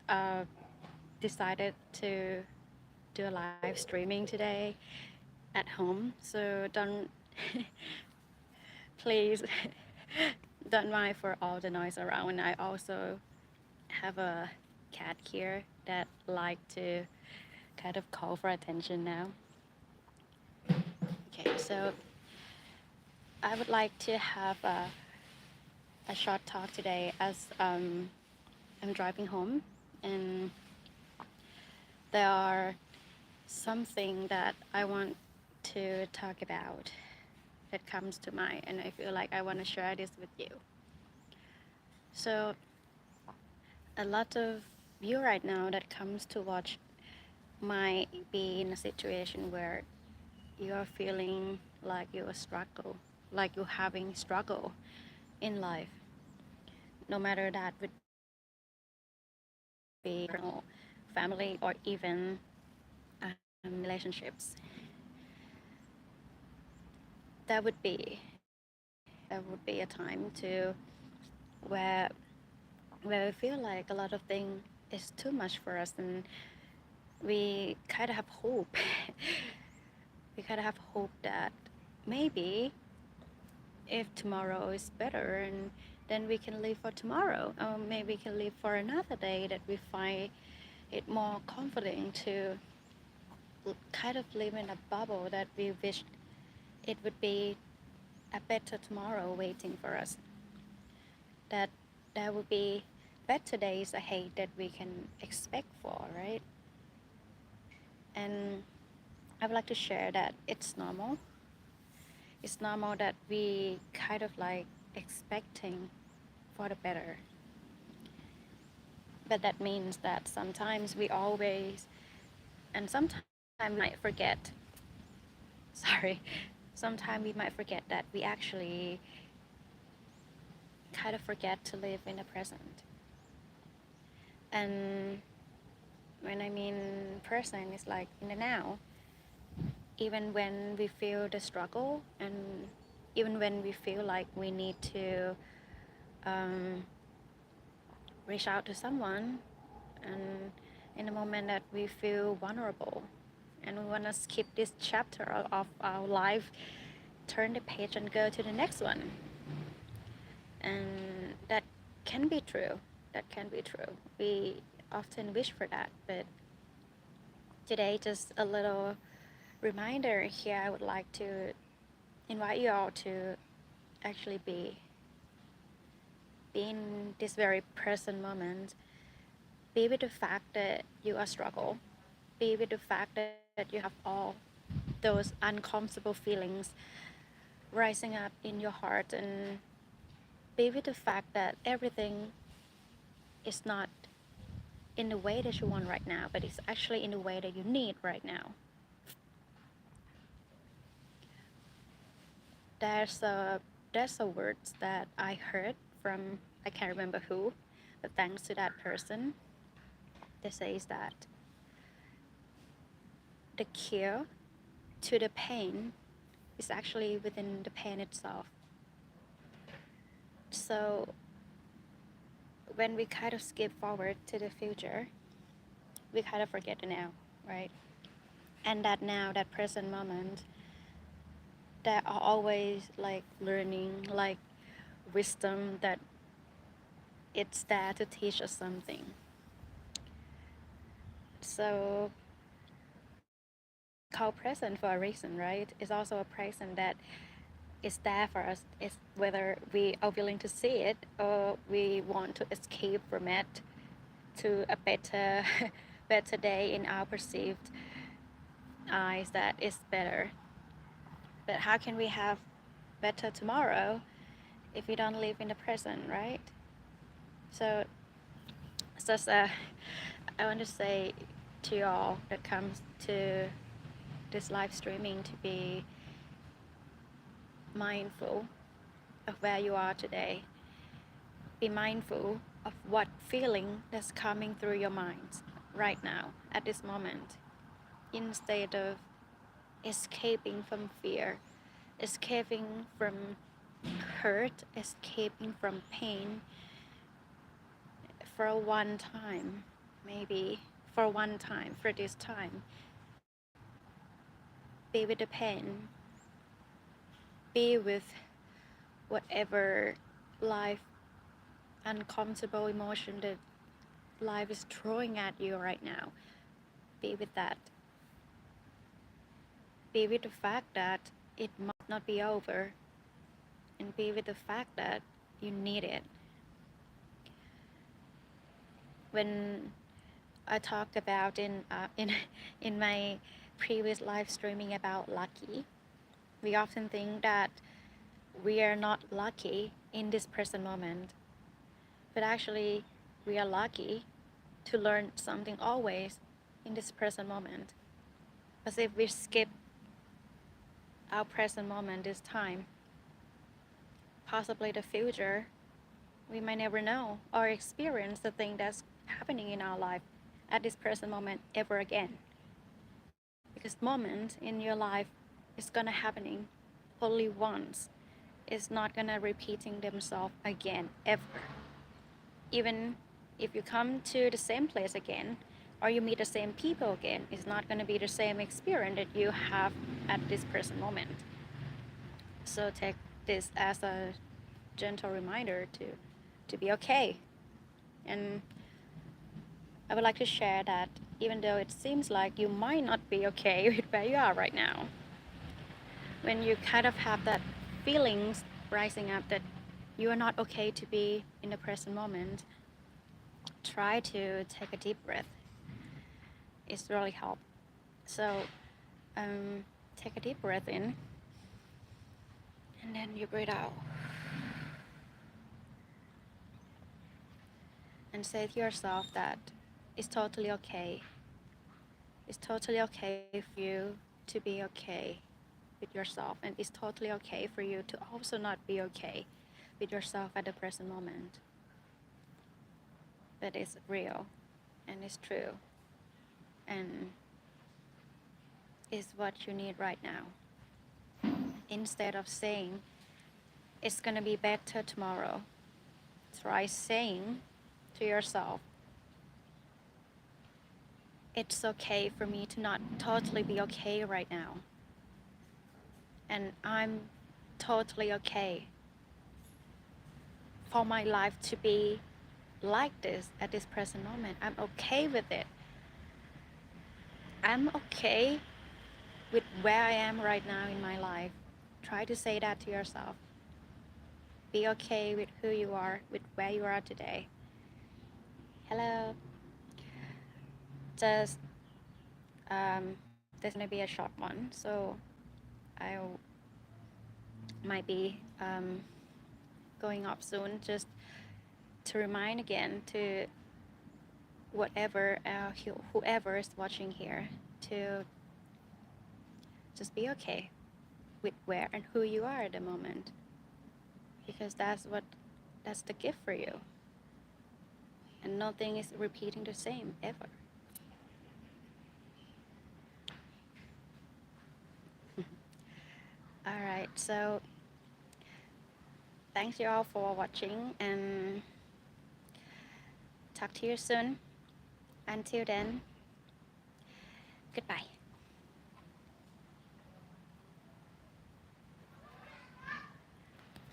uh, decided to do a live streaming today at home. So don't please don't mind for all the noise around. I also have a cat here that like to kind of call for attention now. Okay, so I would like to have a short talk today as I'm driving home, and there are something that I want to talk about that comes to mind, and I feel like I want to share this with you. So a lot of you right now that comes to watch might be in a situation where you are feeling like you are struggle, like you're having struggle in life, no matter that would be personal, family, or even relationships. That would be a time to where where we feel like a lot of things is too much for us, and we kind of have hope. We kind of have hope that maybe if tomorrow is better, and then we can live for tomorrow, or maybe we can live for another day that we find it more comforting to kind of live in a bubble that we wish it would be a better tomorrow waiting for us, that there will be better days ahead that we can expect for, right? And I would like to share that it's normal that we kind of like expecting for the better, but that means that sometimes we always, and sometimes we might forget, sorry, sometimes we might forget that we actually kind of forget to live in the present. And when I mean present, it's like in the now, even when we feel the struggle, and even when we feel like we need to um, reach out to someone, and in the moment that we feel vulnerable and we want to skip this chapter of our life, turn the page and go to the next one. And that can be true. That can be true. We often wish for that, but today, just a little reminder here, I would like to invite you all to actually be in this very present moment. Be with the fact that you are struggle. Be with the fact that you have all those uncomfortable feelings rising up in your heart, and be with the fact that everything is not in the way that you want right now, but it's actually in the way that you need right now. There's a words that I heard from, I can't remember who, but thanks to that person, they says that the cure to the pain is actually within the pain itself. So when we kind of skip forward to the future, we kind of forget the now, right? And that now, that present moment, there are always like learning, like wisdom that it's there to teach us something. So it's called present for a reason, right? It's also a present that is there for us. It's whether we are willing to see it or we want to escape from it to a better better day in our perceived eyes that is better. But how can we have better tomorrow if we don't live in the present, right? So it's just I want to say to y'all that comes to this live streaming to be mindful of where you are today. Be mindful of what feeling that's coming through your mind right now at this moment, instead of escaping from fear, escaping from hurt, escaping from pain for a one time. maybe for one time, for this time, be with the pain, be with whatever life, uncomfortable emotion that life is throwing at you right now. Be with that. Be with the fact that it might not be over, and be with the fact that you need it. When I talked about in my previous live streaming about lucky, we often think that we are not lucky in this present moment, but actually we are lucky to learn something always in this present moment. As if we skip our present moment this time, possibly the future, we might never know or experience the thing that's happening in our life at this present moment ever again. Because moment in your life is gonna happening only once. It's not gonna repeating themselves again ever. Even if you come to the same place again or you meet the same people again, it's not gonna be the same experience that you have at this present moment. So take this as a gentle reminder to be okay. And I would like to share that even though it seems like you might not be okay with where you are right now, when you kind of have that feelings rising up that you are not okay to be in the present moment, try to take a deep breath. It's really help. So take a deep breath in, and then you breathe out. And say to yourself that it's totally okay. It's totally okay for you to be okay with yourself, and it's totally okay for you to also not be okay with yourself at the present moment. But it's real and it's true and is what you need right now. Instead of saying it's gonna be better tomorrow, try saying to yourself, it's okay for me to not totally be okay right now. And I'm totally okay for my life to be like this at this present moment. I'm okay with it. I'm okay with where I am right now in my life. Try to say that to yourself. Be okay with who you are, with where you are today. Hello. Just there's gonna be a short one, so I might be going off soon. Just to remind again to whatever whoever is watching here, to just be okay with where and who you are at the moment, because that's the gift for you, and nothing is repeating the same ever. All right, so thanks you all for watching, and talk to you soon. Until then, goodbye.